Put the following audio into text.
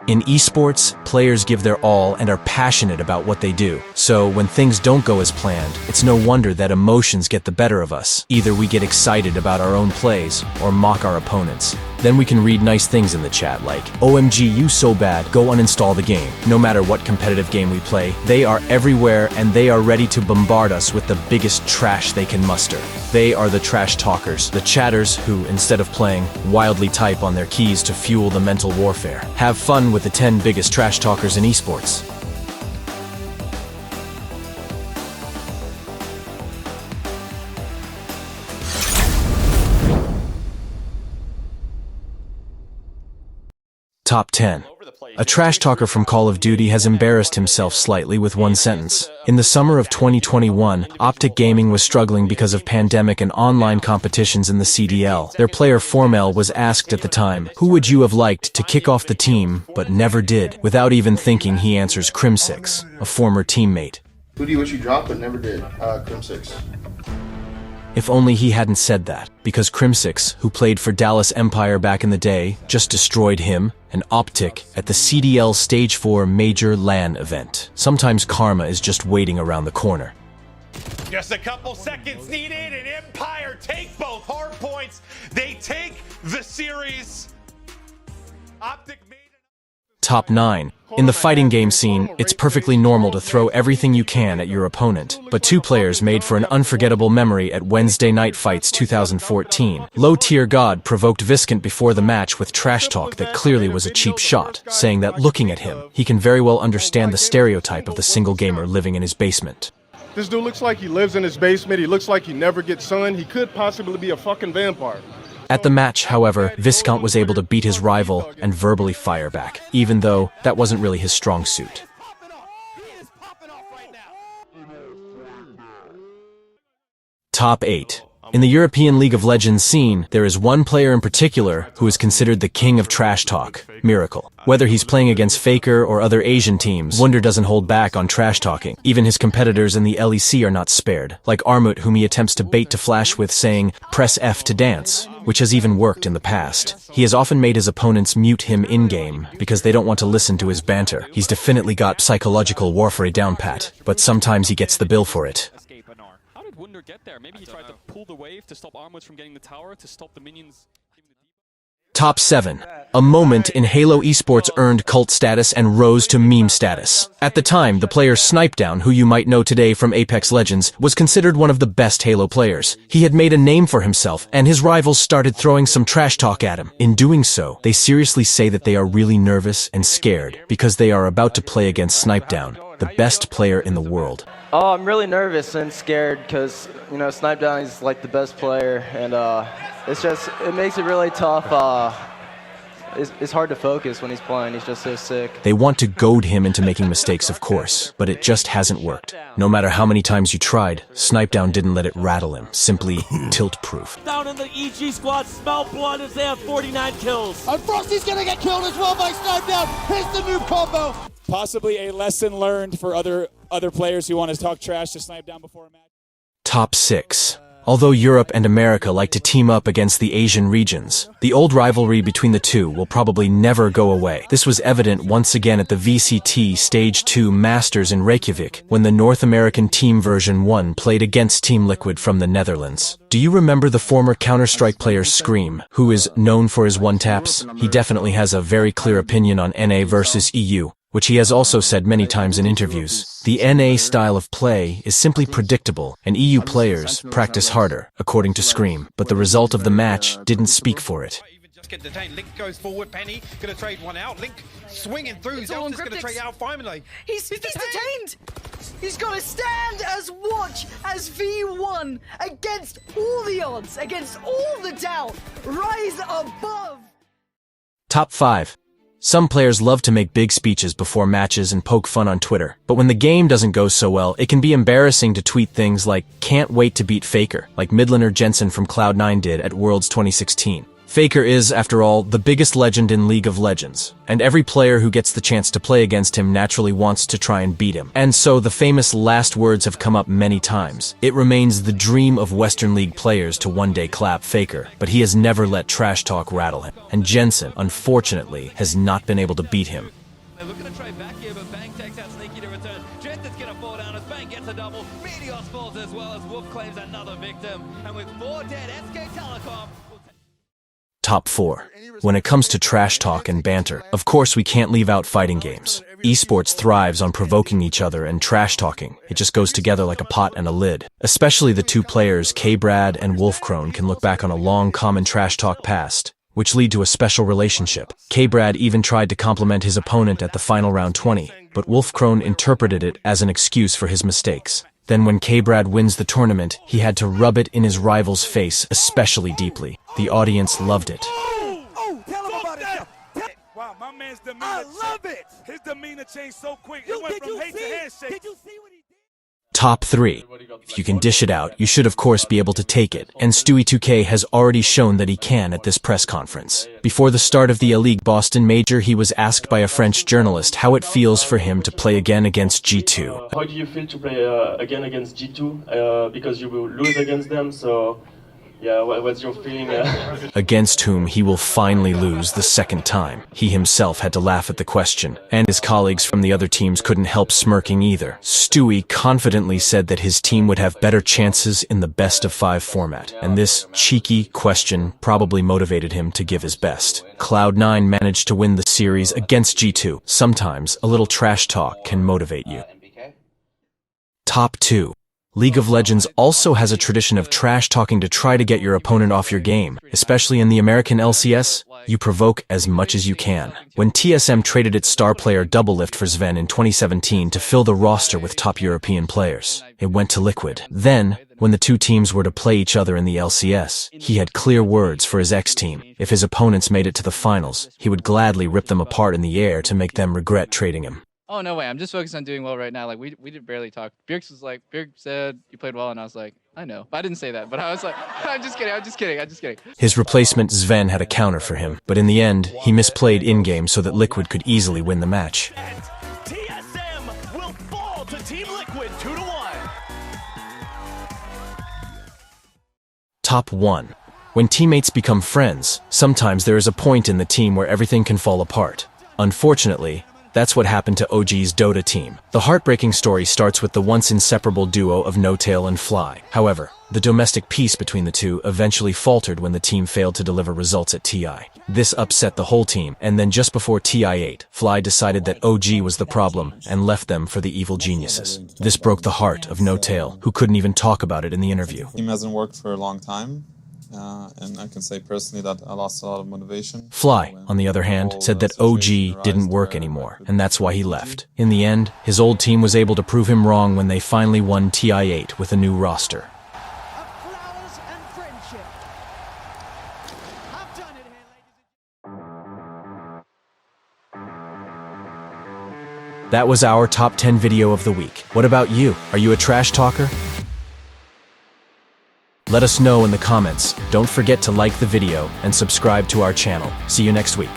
In esports, players give their all and are passionate about what they do. So when things don't go as planned, it's no wonder that emotions get the better of us. Either we get excited about our own plays or mock our opponents. Then we can read nice things in the chat like, "OMG, you so bad, go uninstall the game." No matter what competitive game we play, they are everywhere and they are ready to bombard us with the biggest trash they can muster. They are the trash talkers, the chatters who, instead of playing, wildly type on their keys to fuel the mental warfare. Have fun with the 10 biggest trash talkers in esports. Top 10. A trash talker from Call of Duty has embarrassed himself slightly with one sentence. In the summer of 2021, Optic Gaming was struggling because of pandemic and online competitions in the CDL. Their player Formel was asked at the time, "Who would you have liked to kick off the team, but never did?" Without even thinking, he answers Crim6, a former teammate. Who do you wish you dropped but never did? Crim6. If only he hadn't said that, because Crim6, who played for Dallas Empire back in the day, just destroyed him and Optic at the CDL Stage 4 Major LAN event. Sometimes karma is just waiting around the corner. Just a couple seconds needed, and Empire take both hard points. They take the series. Optic made it. Top 9. In the fighting game scene, it's perfectly normal to throw everything you can at your opponent. But two players made for an unforgettable memory at Wednesday Night Fights 2014. Low-tier God provoked Viscant before the match with trash talk that clearly was a cheap shot, saying that looking at him, he can very well understand the stereotype of the single gamer living in his basement. This dude looks like he lives in his basement. He looks like he never gets sun. He could possibly be a fucking vampire. At the match, however, Viscount was able to beat his rival and verbally fire back, even though that wasn't really his strong suit. Top 8. In the European League of Legends scene, there is one player in particular who is considered the king of trash talk, Miracle. Whether he's playing against Faker or other Asian teams, Wunder doesn't hold back on trash talking. Even his competitors in the LEC are not spared, like Armut, whom he attempts to bait to flash with saying, "Press F to dance," which has even worked in the past. He has often made his opponents mute him in-game because they don't want to listen to his banter. He's definitely got psychological warfare down pat, but sometimes he gets the bill for it. How did Wunder get there? Maybe he tried to pull the wave to stop Armut from getting the tower, to stop the minions. Top 7. A moment in Halo Esports earned cult status and rose to meme status. At the time, the player Snipedown, who you might know today from Apex Legends, was considered one of the best Halo players. He had made a name for himself, and his rivals started throwing some trash talk at him. In doing so, they seriously say that they are really nervous and scared because they are about to play against Snipedown, the best player in the world. Oh, I'm really nervous and scared because, Snipedown is like the best player, and it makes it really tough. It's hard to focus when he's playing. He's just so sick. They want to goad him into making mistakes, of course, but it just hasn't worked. No matter how many times you tried, Snipedown didn't let it rattle him, simply tilt-proof. Down in the EG squad, smell blood as they have 49 kills. And Frosty's gonna get killed as well by Snipedown. Here's the new combo. Possibly a lesson learned for other players who want to talk trash to Snipedown before a match. Top 6. Although Europe and America like to team up against the Asian regions, the old rivalry between the two will probably never go away. This was evident once again at the VCT Stage 2 Masters in Reykjavik, when the North American Team Version 1 played against Team Liquid from the Netherlands. Do you remember the former Counter-Strike player Scream, who is known for his one-taps? He definitely has a very clear opinion on NA versus EU, which he has also said many times in interviews. The NA style of play is simply predictable, and EU players practice harder, according to Scream, but the result of the match didn't speak for it. Just get detained. Link goes forward. Penny gonna trade one out. Link swinging through. Zelda's gonna trade out finally. He's detained. He's got to stand as watch as V1 against all the odds, against all the doubt. Rise above. Top 5. Some players love to make big speeches before matches and poke fun on Twitter. But when the game doesn't go so well, it can be embarrassing to tweet things like, "Can't wait to beat Faker," like midlaner Jensen from Cloud9 did at Worlds 2016. Faker is, after all, the biggest legend in League of Legends, and every player who gets the chance to play against him naturally wants to try and beat him. And so the famous last words have come up many times. It remains the dream of Western League players to one day clap Faker, but he has never let trash talk rattle him. And Jensen, unfortunately, has not been able to beat him. They're looking to trade back here, but Bang takes out Sneaky to return. Jensen's going to fall down as Bang gets a double. Meteos falls as well as Wolf claims another victim. And with 4 dead, SK Telecom... Top 4. When it comes to trash talk and banter, of course we can't leave out fighting games. Esports thrives on provoking each other and trash talking. It just goes together like a pot and a lid. Especially the two players, K-Brad and Wolfcrone, can look back on a long common trash talk past, which lead to a special relationship. K-Brad even tried to compliment his opponent at the final round 20, but Wolfcrone interpreted it as an excuse for his mistakes. Then when K-Brad wins the tournament, he had to rub it in his rival's face especially deeply. The audience loved it. Oh, tell him about it. Wow, my man's demeanor. I love it. His demeanor changed so quick. It went from hate to handshake. Did you see what he did? Top 3. If you can dish it out, you should of course be able to take it, and Stewie2K has already shown that he can at this press conference. Before the start of the A-League Boston Major, he was asked by a French journalist how it feels for him to play again against G2. How do you feel to play again against G2? Because you will lose against them, so... Yeah, what's your feeling? Against whom he will finally lose the second time. He himself had to laugh at the question, and his colleagues from the other teams couldn't help smirking either. Stewie confidently said that his team would have better chances in the best-of-5 format, and this cheeky question probably motivated him to give his best. Cloud9 managed to win the series against G2. Sometimes a little trash talk can motivate you. Top 2. League of Legends also has a tradition of trash talking to try to get your opponent off your game. Especially in the American LCS, you provoke as much as you can. When TSM traded its star player Doublelift for Sven in 2017 to fill the roster with top European players, it went to Liquid. Then, when the two teams were to play each other in the LCS, he had clear words for his ex-team. If his opponents made it to the finals, he would gladly rip them apart in the air to make them regret trading him. Oh, no way. I'm just focused on doing well right now. Like, we did barely talk. Bjerg was like, Bjerg said you played well, and I was like, I know. But I didn't say that. But I was like, I'm just kidding. His replacement Sven had a counter for him, but in the end, he misplayed in-game so that Liquid could easily win the match. TSM will fall to Team Liquid 2-1. Top 1. When teammates become friends, sometimes there is a point in the team where everything can fall apart. Unfortunately, that's what happened to OG's Dota team. The heartbreaking story starts with the once inseparable duo of No-Tail and Fly. However, the domestic peace between the two eventually faltered when the team failed to deliver results at TI. This upset the whole team, and then just before TI8, Fly decided that OG was the problem and left them for the evil geniuses. This broke the heart of No-Tail, who couldn't even talk about it in the interview. The team hasn't worked for a long time. And I can say personally that I lost a lot of motivation. Fly, on the other hand, said that OG didn't work anymore, and that's why he left. In the end, his old team was able to prove him wrong when they finally won TI8 with a new roster. That was our top 10 video of the week. What about you? Are you a trash talker? Let us know in the comments. Don't forget to like the video and subscribe to our channel. See you next week.